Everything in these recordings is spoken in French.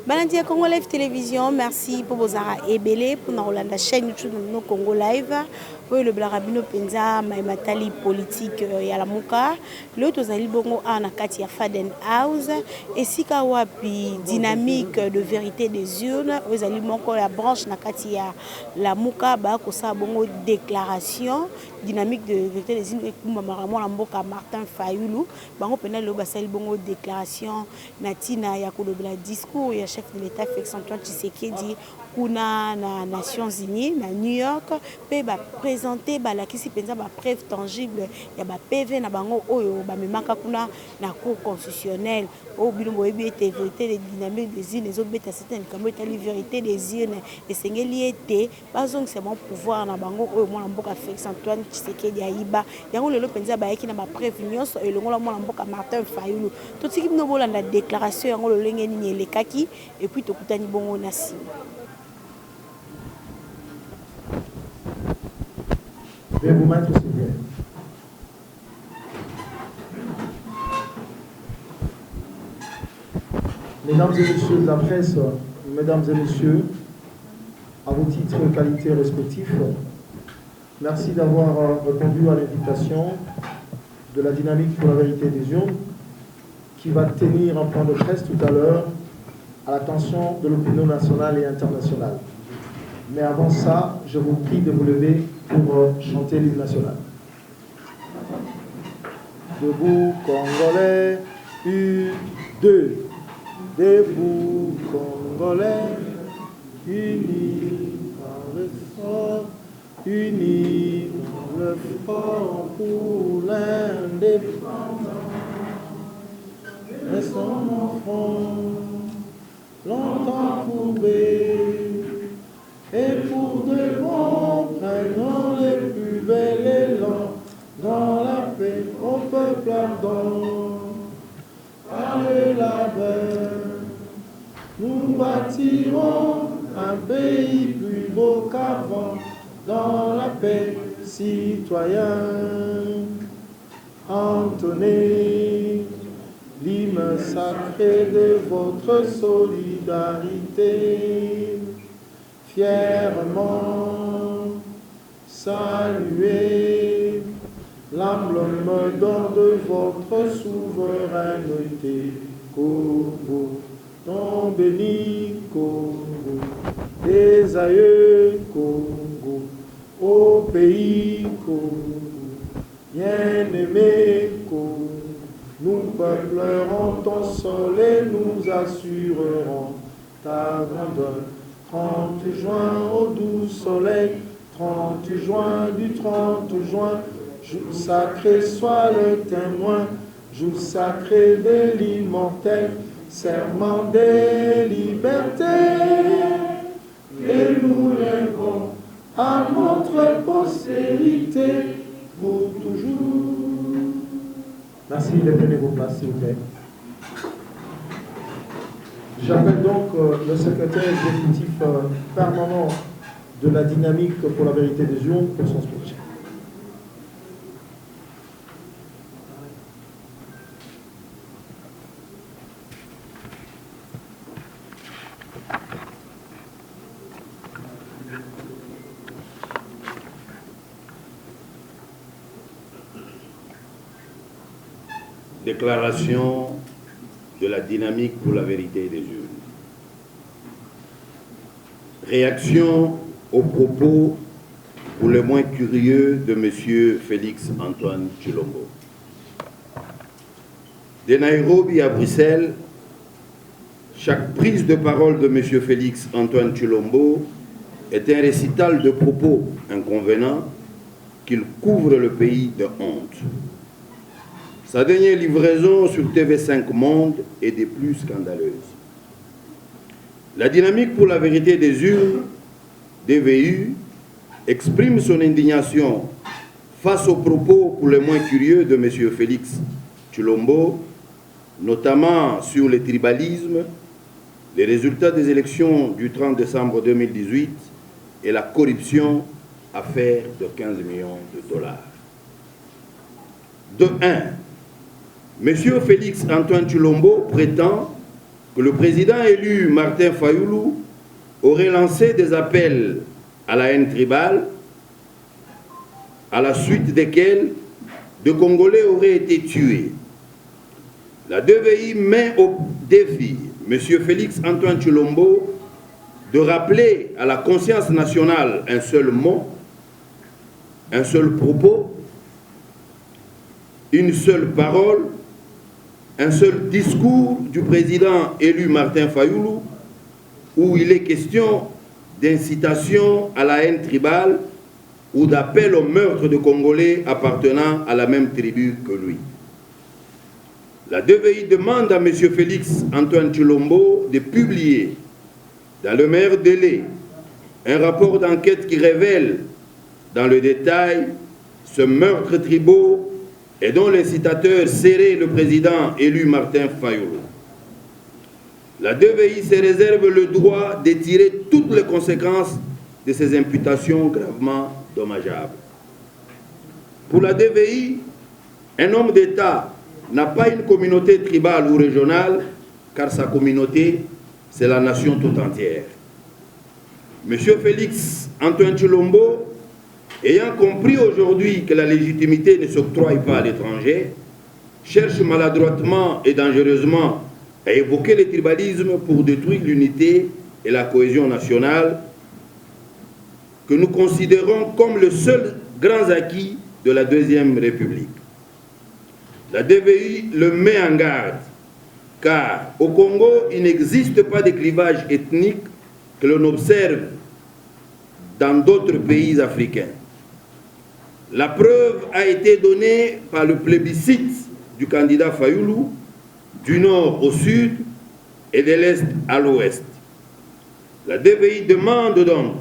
Balandia Congo Live Télévision, merci pour vos arrêts ébélés, pour nous la chaîne YouTube de Congo Live, pour le Blarabino Penza, Matali politique et à la Mouka, l'autre Zali Bongo en Akatia Faden House, et Sika Wapi, dynamique de vérité des urnes, vous allez manquer la branche Nakatia la Mouka, Bakosa Bongo déclaration, dynamique de vérité des urnes, et Maman Lamboka Martin Fayoulou, Bango Penel le Bassel Bongo déclaration, Natina Yakolo Bla discours, chef de l'État Félix Antoine Tshisekedi kuna na Nations Unies na New York pe ba présenter ba la kisi penza ba preuve tangible ya ba PV na bango oyo ba memaka kuna na cour constitutionnelle au bilombo ebi était vérité les dynamiques des urnes les autres bêta certaines comme état la vérité des urnes et sengeli était bazong c'est bon pouvoir na bango oyo mwana mboka Félix Antoine Tshisekedi aiba yango lelo penza ba yaki na ba preuve nyonso et longola mwana mboka Martin Fayoulou tout ce qui no bola na déclaration yango lo lenge ni elekaki et puis tokutani bongo na sima. Je vais vous mettre s'il vous plaît. Mesdames et messieurs de la presse, mesdames et messieurs, à vos titres et qualités respectifs, merci d'avoir répondu à l'invitation de la dynamique pour la vérité des urnes qui va tenir un point de presse tout à l'heure à l'attention de l'opinion nationale et internationale. Mais avant ça, je vous prie de vous lever pour chanter l'hymne national. Debout Congolais, U2. Debout Congolais, unis par le fort, unis dans le fort pour l'indépendance. Restons en front, longtemps courbés, et pour de bon, prenons les plus belles élans, dans la paix au peuple ardent. Par le labeur, nous bâtirons un pays plus beau qu'avant, dans la paix citoyenne. Entonnez l'hymne sacré de votre solidarité. Fièrement saluer l'emblème d'or de votre souveraineté. Congo, ton béni Congo, des aïeux Congo, au pays Congo, bien-aimé Congo, nous peuplerons ton sol et nous assurerons ta grandeur. 30 juin au doux soleil, 30 juin du 30 juin, jour sacré soit le témoin, jour sacré de l'immortel, serment des libertés. Et nous lèverons à notre postérité pour toujours. Merci de venir vous placer, s'il vous plaît. J'appelle donc le secrétaire exécutif permanent de la dynamique pour la vérité des urnes pour son speech. Déclaration de la dynamique pour la vérité des urnes. Réaction aux propos pour le moins curieux de M. Félix Antoine Tshilombo. De Nairobi à Bruxelles, chaque prise de parole de M. Félix Antoine Tshilombo est un récital de propos inconvenants qu'il couvre le pays de honte. Sa dernière livraison sur TV5 Monde est des plus scandaleuses. La dynamique pour la vérité des urnes, DVU, exprime son indignation face aux propos pour les moins curieux de M. Félix Tshilombo, notamment sur le tribalisme, les résultats des élections du 30 décembre 2018 et la corruption, affaire de 15 millions de dollars. De 1. M. Félix Antoine Tshilombo prétend que le président élu Martin Fayoulou aurait lancé des appels à la haine tribale, à la suite desquels de Congolais auraient été tués. La DVI met au défi M. Félix Antoine Tshilombo de rappeler à la conscience nationale un seul mot, un seul propos, une seule parole, un seul discours du président élu Martin Fayoulou, où il est question d'incitation à la haine tribale ou d'appel au meurtre de Congolais appartenant à la même tribu que lui. La DVI demande à M. Félix Antoine Tshilombo de publier dans le meilleur délai un rapport d'enquête qui révèle dans le détail ce meurtre tribal et dont l'incitateur serait le président élu Martin Fayoulou. La DVI se réserve le droit de tirer toutes les conséquences de ces imputations gravement dommageables. Pour la DVI, un homme d'État n'a pas une communauté tribale ou régionale, car sa communauté, c'est la nation tout entière. M. Félix Antoine Tshilombo, ayant compris aujourd'hui que la légitimité ne s'octroie pas à l'étranger, cherche maladroitement et dangereusement à évoquer le tribalisme pour détruire l'unité et la cohésion nationale que nous considérons comme le seul grand acquis de la Deuxième République. La DVI le met en garde, car au Congo, il n'existe pas de clivage ethnique que l'on observe dans d'autres pays africains. La preuve a été donnée par le plébiscite du candidat Fayoulou, du nord au sud et de l'est à l'ouest. La DVI demande donc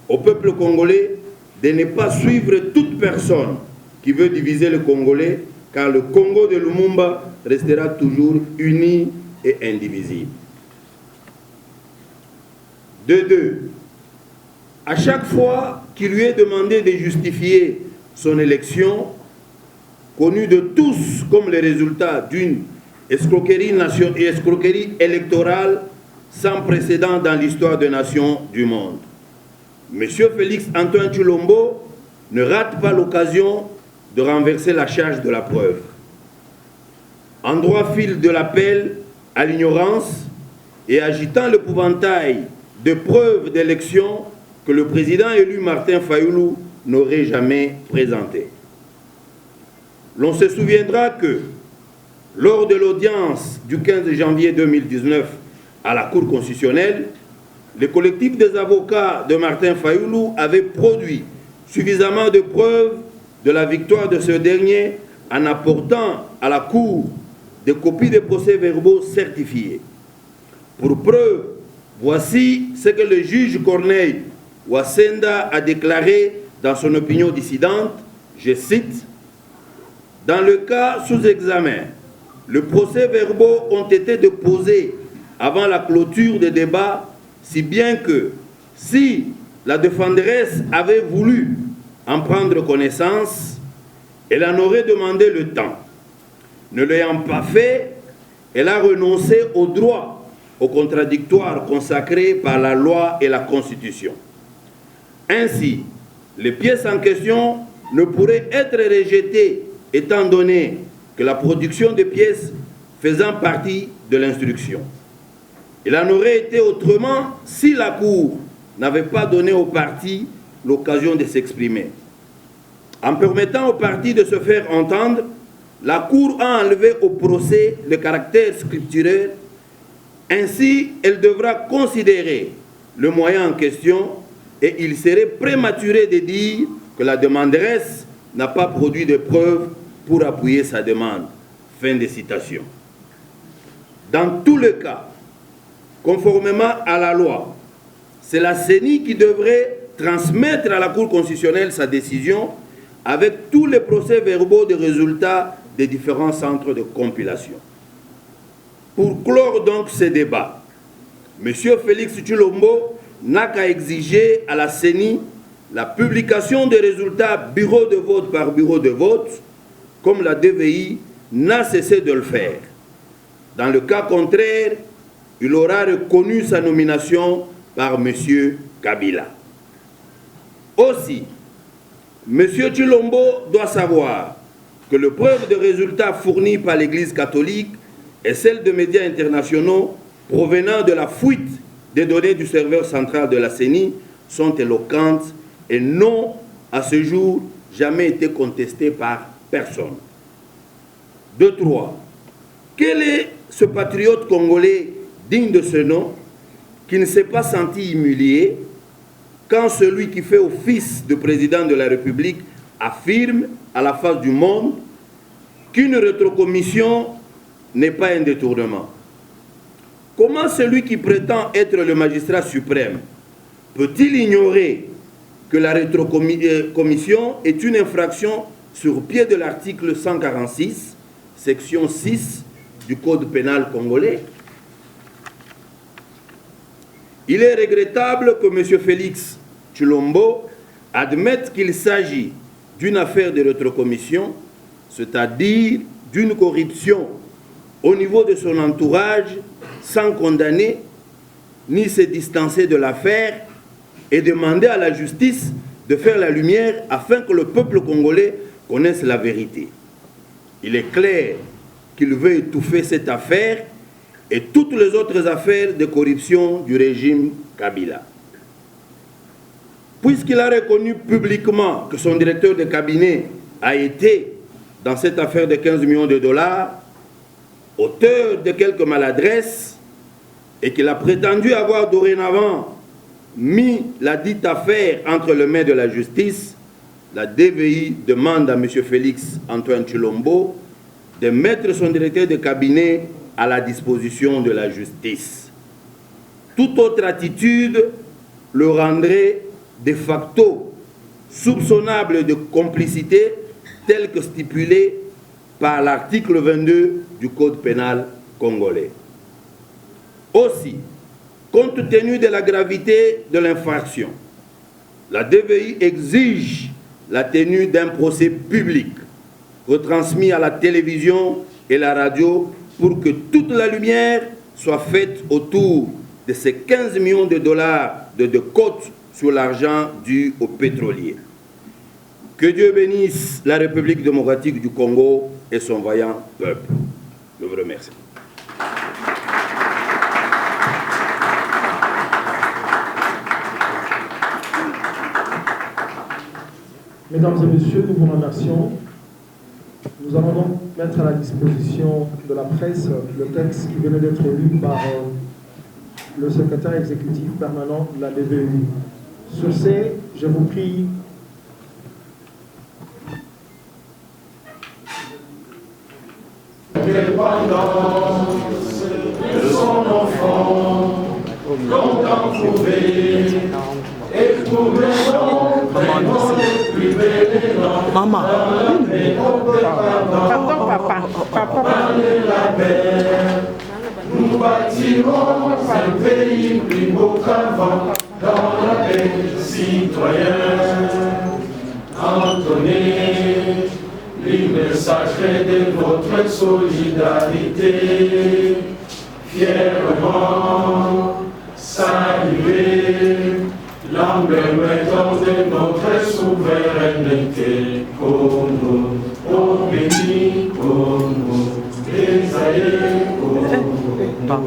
au peuple congolais de ne pas suivre toute personne qui veut diviser le Congolais, car le Congo de Lumumba restera toujours uni et indivisible. De deux, à chaque fois qu'il lui est demandé de justifier son élection, connue de tous comme le résultat d'une escroquerie électorale sans précédent dans l'histoire des nations du monde, M. Félix Antoine Tshilombo ne rate pas l'occasion de renverser la charge de la preuve. En droit fil de l'appel à l'ignorance et agitant l'épouvantail de preuves d'élection que le président élu Martin Fayoulou n'aurait jamais présenté. L'on se souviendra que, lors de l'audience du 15 janvier 2019 à la Cour constitutionnelle, le collectif des avocats de Martin Fayoulou avait produit suffisamment de preuves de la victoire de ce dernier en apportant à la Cour des copies de procès-verbaux certifiés. Pour preuve, voici ce que le juge Corneille Wassenda a déclaré dans son opinion dissidente, je cite, « Dans le cas sous examen, les procès-verbaux ont été déposés avant la clôture des débats, si bien que, si la défenderesse avait voulu en prendre connaissance, elle en aurait demandé le temps. Ne l'ayant pas fait, elle a renoncé au droit au contradictoire consacré par la loi et la Constitution. Ainsi, les pièces en question ne pourraient être rejetées étant donné que la production des pièces faisant partie de l'instruction. Il en aurait été autrement si la Cour n'avait pas donné aux parties l'occasion de s'exprimer. En permettant aux parties de se faire entendre, la Cour a enlevé au procès le caractère scripturaire. Ainsi, elle devra considérer le moyen en question et il serait prématuré de dire que la demanderesse n'a pas produit de preuves pour appuyer sa demande. Fin de citation. Dans tous les cas, conformément à la loi, c'est la CENI qui devrait transmettre à la Cour constitutionnelle sa décision avec tous les procès-verbaux des résultats des différents centres de compilation. Pour clore donc ces débats, M. Félix Tshilombo n'a qu'à exiger à la CENI la publication des résultats bureau de vote par bureau de vote, comme la DVI n'a cessé de le faire. Dans le cas contraire, il aura reconnu sa nomination par M. Kabila. Aussi, M. Tshilombo doit savoir que le preuve de résultats fournis par l'Église catholique et celle de médias internationaux provenant de la fuite des données du serveur central de la CENI sont éloquentes et n'ont, à ce jour, jamais été contestées par personne. 2, 3. Quel est ce patriote congolais digne de ce nom qui ne s'est pas senti humilié quand celui qui fait office de président de la République affirme à la face du monde qu'une rétrocommission n'est pas un détournement? Comment celui qui prétend être le magistrat suprême peut-il ignorer que la rétrocommission est une infraction sur pied de l'article 146, section 6 du Code pénal congolais? Il est regrettable que M. Félix Tshilombo admette qu'il s'agit d'une affaire de rétrocommission, c'est-à-dire d'une corruption au niveau de son entourage, sans condamner ni se distancer de l'affaire et demander à la justice de faire la lumière afin que le peuple congolais connaisse la vérité. Il est clair qu'il veut étouffer cette affaire et toutes les autres affaires de corruption du régime Kabila. Puisqu'il a reconnu publiquement que son directeur de cabinet a été, dans cette affaire de 15 millions de dollars, auteur de quelques maladresses et qu'il a prétendu avoir dorénavant mis la dite affaire entre les mains de la justice, la DVI demande à M. Félix Antoine Tshilombo de mettre son directeur de cabinet à la disposition de la justice. Toute autre attitude le rendrait de facto soupçonnable de complicité telle que stipulée par l'article 22 du Code pénal congolais. Aussi, compte tenu de la gravité de l'infraction, la DVI exige la tenue d'un procès public retransmis à la télévision et la radio pour que toute la lumière soit faite autour de ces 15 millions de dollars de décote sur l'argent dû aux pétroliers. Que Dieu bénisse la République démocratique du Congo et son vaillant peuple. Je vous remercie. Mesdames et messieurs, nous vous remercions. Nous allons donc mettre à la disposition de la presse le texte qui venait d'être lu par le secrétaire exécutif permanent de la DVI. Sur ce, je vous prie dépendance de son enfant, longtemps trouvé, et pour le nom, vraiment le plus bel élan, Maman. Papa. La mer, nous bâtirons un pays plus beau qu'avant, dans la paix, citoyens, entonnez l'hymne sacré de votre solidarité, fièrement saluer l'emblème de notre souveraineté. Congo, ô béni Congo, désaillé Congo,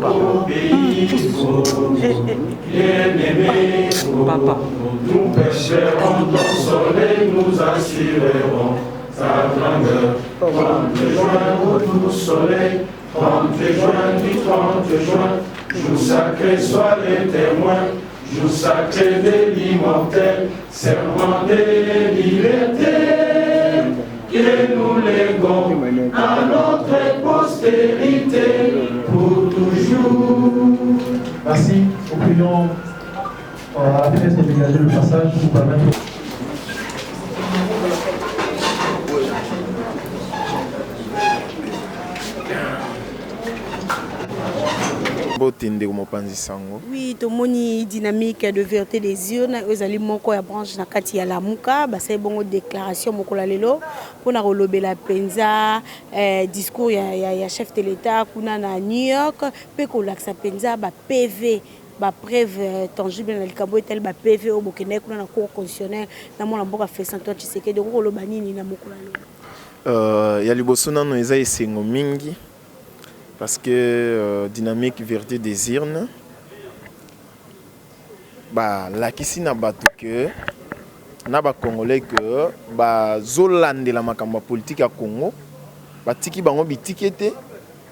ô pays Congo, bien-aimé Congo, nous pêcherons ton soleil, nous assurerons ta grandeur. 30 juin, au doux soleil, 30 juin du 30 juin, jour sacré soit les témoins, jour sacré de l'immortel, serment de liberté, que nous léguons à notre postérité pour toujours. merci. Nous prions à la presse de dégager le passage pour permettre. botende ko mopanzi sango. Oui, to moni dynamique de vérité des urnes ezali moko ya branche na kati ya Lamuka ba sai bongo déclaration moko la lelo pona kolobela penza discours ya chef de l'État kuna na New York pe ko laksa penza ba PV ba preuve tangible na likambo etel ba PV o bokene kuna na cour constitutionnelle na mona mboka Félix Antoine Tshisekedi ko koloba nini na moko la lelo. Ya liboso nano eza esengo mingi parce que dynamique vérité des urnes ba lakisi na bato que na ba congolais que ba zolandela makambo politique ya Congo ba tiki bango bitikete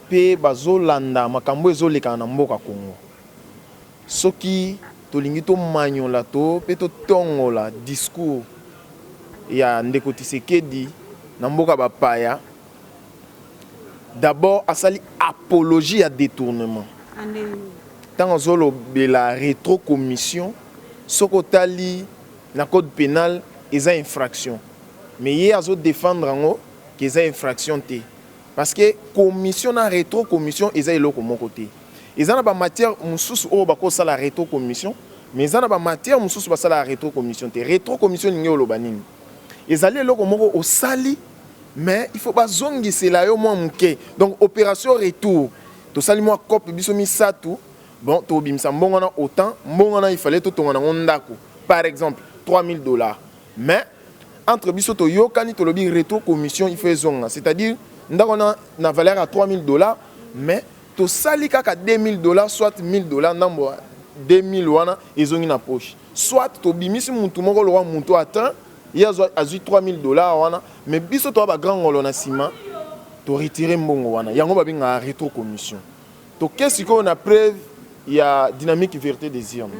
pe ba zolanda makambo ezoleka na mboka Congo soki tolingi to manyola to pe to tongola discours ya ndeko Tshisekedi na mboka bapaya. D'abord, asali apologie à détournement. Tant que la rétrocommission, ce que na code pénal, ils ont infraction. Mais hier, ils ont défendre qu'ils ont infraction. Parce que commission na rétrocommission, ils ont l'autre mon côté. Ils ont la matière moussous au bako ça la rétrocommission, mais ils ont la matière moussous basa la rétrocommission. Rétrocommission n'y a l'obanine. Ils allaient l'autre mon au sali. Mais il faut pas zongi c'est là au moins mouké. Donc opération retour. To sali moi cop biso mi satu. Bon to bimsa mbongana autant, mbongana il fallait to tongana ngondako. Par exemple, $3,000. Mais entre biso to yokani to lobi retour commission il fait zonga. C'est-à-dire ndako na valeur à $3,000 mais to sali kaka $2,000 soit $1,000 nambo 2,000 wana ezongi na poche. Soit to bimisi muntu moko lo wa muntu atteint il y a $3,000 mais biso to ba grand ngolo na ciment to retirer mbongo wana yango ba binga rétro commission to qu'est-ce qu'on a preuve il y a dynamique vérité des urnes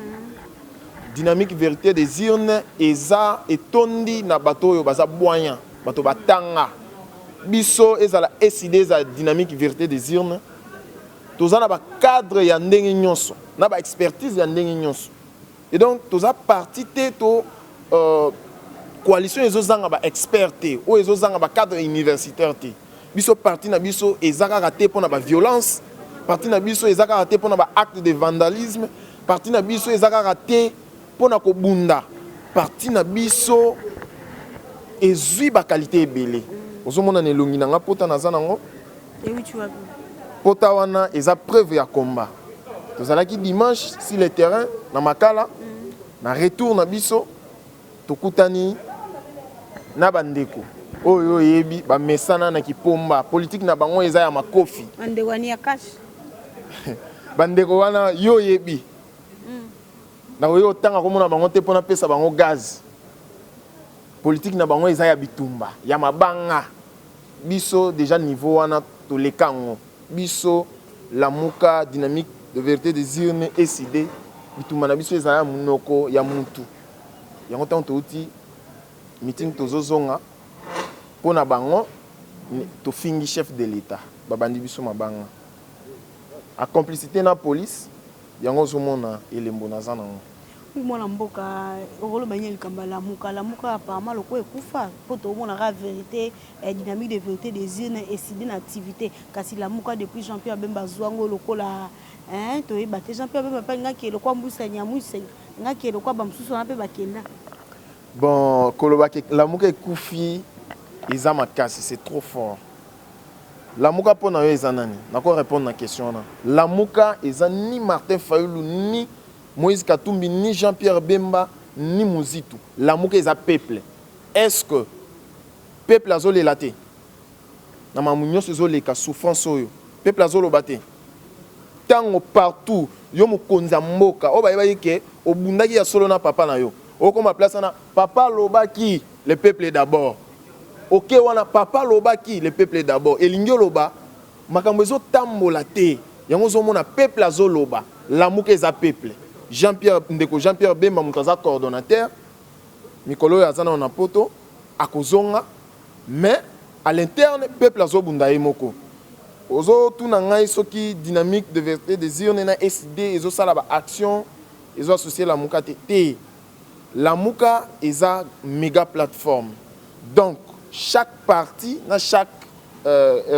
dynamique vérité des urnes eza etondi na bato yo baza boyan bato batanga biso ezala SID za dynamique vérité des urnes toza na ba cadre ya ndenge nyonso na ba expertise ya ndenge nyonso et donc toza parti te to coalition ezozanga ba experté ou ezozanga ba cadre universitaire té biso parti na biso ezaka raté pona ba violence parti na biso ezaka raté pona ba acte de vandalisme parti na biso ezaka raté pona ko bunda parti na biso ezui ba qualité ebele ozomona ne longi nanga pota na zanango et oui tu vois pota wana eza preuve ya combat tozalaki dimanche sur le terrain na makala na retour na biso tokutani na bandeko oyo yebi ba mesana na kipomba politique na bango eza ya makofi bandeko wani ya cash bandeko wana yo yebi na oyo tanga komona bango te pona pesa bango gaz politique na bango eza ya bitumba ya mabanga biso déjà niveau wana to lekango biso Lamuka dynamique de vérité des urnes SID bitumba na biso eza ya munoko ya muntu yango tanto uti meeting tozozonga pona bango to fingi chef de l'État babandi biso mabanga a complicité na police yango zomona elembo na zanango mwana mboka orolo banyeli kamba Lamuka apparemment loko ekufa poto omona la vérité dynamique de vérité des urnes SID na activité kasi Lamuka depuis Jean-Pierre Bemba zwango lokola to ebate Jean-Pierre Bemba pa ngaki lokwa mbusa nyamusa ngaki lokwa bamsusu na pe bakenda. Bon, kolobaki Lamuka ekufi eza makasi c'est trop fort. Lamuka pona yo eza nani? Nako répondre na question na. Lamuka eza ni Martin Fayulu ni Moïse Katumbi ni Jean-Pierre Bemba ni Muzitu. Lamuka eza peuple. Est-ce que peuple azolela te? Na mamunyo sezoleka souffrance oyo. Peuple azoloba te. Tango partout yo mokonza mboka o ba yeke obundaki ya solo na papa na yo. Au comme place na papa lobaki le peuple d'abord. OK wana papa lobaki le peuple d'abord. Elingyo loba makambo ezo tambola te. Yango zo mona peuple azoloba. Lamuka eza peuple. Jean-Pierre Bemba mutaza coordonnateur. Mikolo ya zana na poto akozonga mais à l'interne peuple azobunda yemoko. Ozo tuna ngai soki dynamique de vérité des urnes na SID ezo sala ba action ezo associer Lamuka te. Lamuka est une méga plateforme. Donc, chaque parti, chaque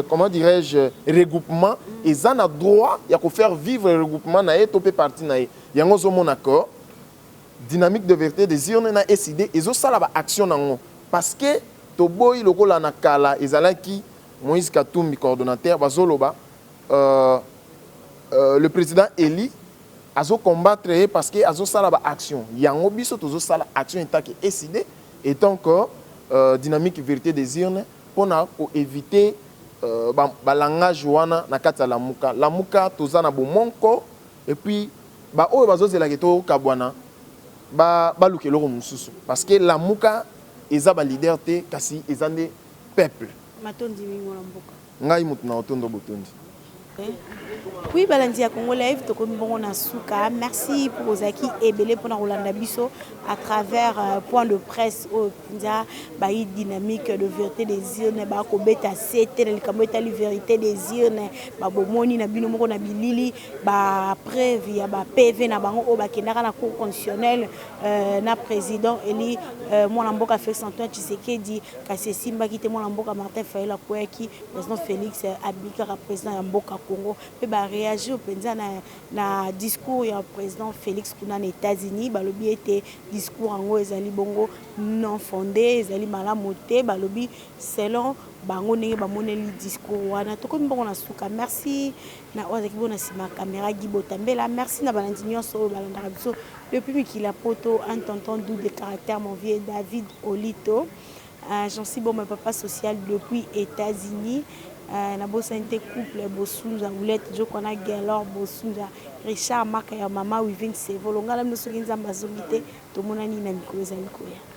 comment dirais-je, regroupement, ils ont le droit de faire vivre le regroupement, tout peut partir. Il y a un accord, dynamique de vérité des urnes, ils ont ça action. Parce que, Toboy, le rôle en Akala, ils ont qui Moïse Katoumbi, coordonnateur, le président Eli, azo combattre parce que azo sala ba action yango biso tozo sala action intake décidé et encore dynamique vérité des urnes pour éviter langage wana na kati la muka toza na bomonko et puis ba oyo bazo zela keto kabwana ba lukelo ko mususu parce que la muka eza ba leader te kasi eza nde peuple matondi mingo na mboka ngai mutu na otondo botondi. Oui, Balandia Congo Live, merci pour vos acquis et belé pour Rolanda Bisso à travers point de presse au Baï dynamique de vérité des urnes, Bakobeta c'était le Kameta la vérité des urnes, Babomoni na bino moko na bilili, ba prévu ya ba PV na bango o bakendaka na cour constitutionnelle na président Eli mon amboka Félix Antoine Tshisekedi kasi simba kité mon amboka Martin Fayulu Kweki président Félix Abika président amboka Congo pe ba réagir au penza na discours ya président Félix kuna na États-Unis balobi était discours ango ezali bongo non fondé ezali malamu te balobi selon bango ndenge bamoneli discours wana tokomi bongo na suka merci na ozaki bona sima caméra Gibotambela merci na balandi nyonso balandaka biso depuis mikila poto un tonton doux de caractère mon vieux David Olito j'en suis bon mon papa social depuis États-Unis na bosante couple bosunza Oulette Jokona Galor bosunza Richard Makaya mama Wivin Sevolonga la mnosoki nzamba zongite tomonani na mikolo za likoya.